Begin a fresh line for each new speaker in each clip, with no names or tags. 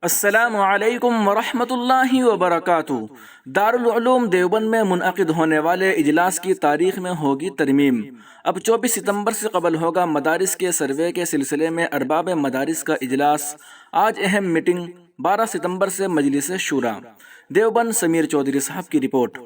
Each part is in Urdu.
السلام علیکم ورحمۃ اللہ وبرکاتہ۔ دارالعلوم دیوبند میں منعقد ہونے والے اجلاس کی تاریخ میں ہوگی ترمیم۔ اب 24 ستمبر سے قبل ہوگا مدارس کے سروے کے سلسلے میں ارباب مدارس کا اجلاس۔ آج اہم میٹنگ 12 ستمبر سے مجلس شورا۔ دیوبند سمیر چودھری صاحب کی رپورٹ۔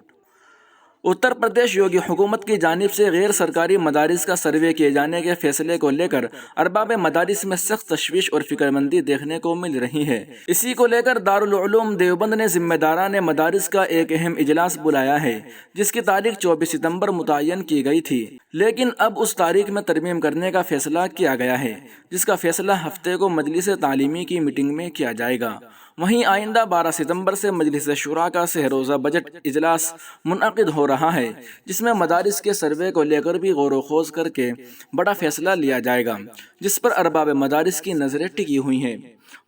اتر پردیش یوگی حکومت کی جانب سے غیر سرکاری مدارس کا سروے کیے جانے کے فیصلے کو لے کر ارباب مدارس میں سخت تشویش اور فکر مندی دیکھنے کو مل رہی ہے۔ اسی کو لے کر دارالعلوم دیوبند نے ذمہ داران مدارس کا ایک اہم اجلاس بلایا ہے، جس کی تاریخ 24 ستمبر متعین کی گئی تھی، لیکن اب اس تاریخ میں ترمیم کرنے کا فیصلہ کیا گیا ہے، جس کا فیصلہ ہفتے کو مجلس تعلیمی کی میٹنگ میں کیا جائے گا۔ وہیں آئندہ 12 ستمبر سے مجلس شورا کا سہ روزہ بجٹ اجلاس منعقد ہو رہا ہے، جس میں مدارس کے سروے کو لے کر بھی غور و خوض کر کے بڑا فیصلہ لیا جائے گا، جس پر ارباب مدارس کی نظریں ٹکی ہوئی ہیں۔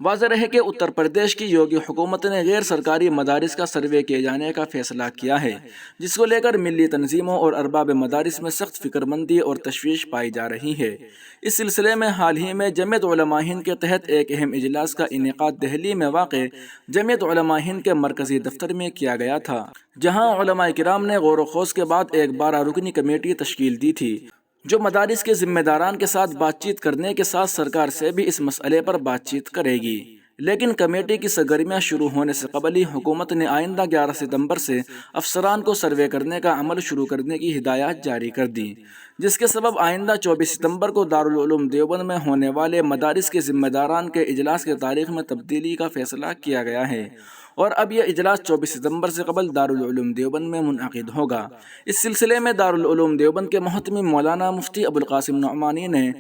واضح رہے کہ اتر پردیش کی یوگی حکومت نے غیر سرکاری مدارس کا سروے کیے جانے کا فیصلہ کیا ہے، جس کو لے کر ملی تنظیموں اور ارباب مدارس میں سخت فکر مندی اور تشویش پائی جا رہی ہے۔ اس سلسلے میں حال ہی میں جمعیت علماء ہند کے تحت ایک اہم اجلاس کا انعقاد دہلی میں واقع جمعیت علماء ہند کے مرکزی دفتر میں کیا گیا تھا، جہاں علماء کرام نے غور و خوض کے بعد ایک 12 رکنی کمیٹی تشکیل دی تھی، جو مدارس کے ذمہ داران کے ساتھ بات چیت کرنے کے ساتھ سرکار سے بھی اس مسئلے پر بات چیت کرے گی۔ لیکن کمیٹی کی سرگرمیاں شروع ہونے سے قبل ہی حکومت نے آئندہ 11 ستمبر سے افسران کو سروے کرنے کا عمل شروع کرنے کی ہدایات جاری کر دی، جس کے سبب آئندہ 24 ستمبر کو دارالعلوم دیوبند میں ہونے والے مدارس کے ذمہ داران کے اجلاس کی تاریخ میں تبدیلی کا فیصلہ کیا گیا ہے، اور اب یہ اجلاس 24 ستمبر سے قبل دارالعلوم دیوبند میں منعقد ہوگا۔ اس سلسلے میں دارالعلوم دیوبند کے محتمم مولانا مفتی ابوالقاسم نعمانی نے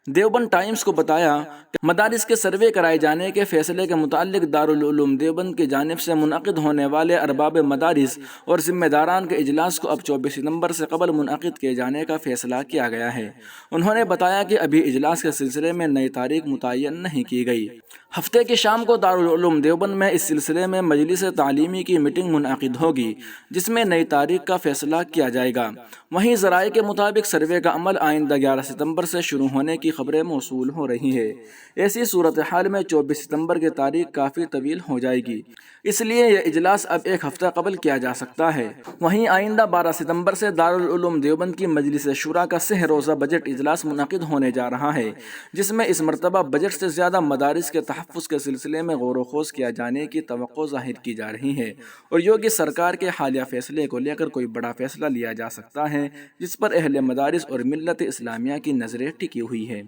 دیوبند ٹائمز کو بتایا کہ مدارس کے سروے کرائے جانے کے فیصلے کے متعلق دارالعلوم دیوبند کی جانب سے منعقد ہونے والے ارباب مدارس اور ذمہ داران کے اجلاس کو اب 24 ستمبر سے قبل منعقد کیے جانے کا فیصلہ کیا گیا ہے۔ انہوں نے بتایا کہ ابھی اجلاس کے سلسلے میں نئی تاریخ متعین نہیں کی گئی۔ ہفتے کی شام کو دارالعلوم دیوبند میں اس سلسلے میں مجلس تعلیمی کی میٹنگ منعقد ہوگی، جس میں نئی تاریخ کا فیصلہ کیا جائے گا۔ وہیں ذرائع کے مطابق سروے کا عمل آئندہ 11 ستمبر سے شروع ہونے کی خبریں موصول ہو رہی ہے۔ ایسی صورتحال میں 24 ستمبر کی تاریخ کافی طویل ہو جائے گی، اس لیے یہ اجلاس اب ایک ہفتہ قبل کیا جا سکتا ہے۔ وہیں آئندہ 12 ستمبر سے دارالعلوم دیوبند کی مجلس شورا کا سہ روزہ بجٹ اجلاس منعقد ہونے جا رہا ہے، جس میں اس مرتبہ بجٹ سے زیادہ مدارس کے تحفظ کے سلسلے میں غور و خوض کیا جانے کی توقع ظاہر کی جا رہی ہے، اور یوگی سرکار کے حالیہ فیصلے کو لے کر کوئی بڑا فیصلہ لیا جا سکتا ہے، جس پر اہل مدارس اور ملت اسلامیہ کی نظریں ٹکی ہوئی ہے۔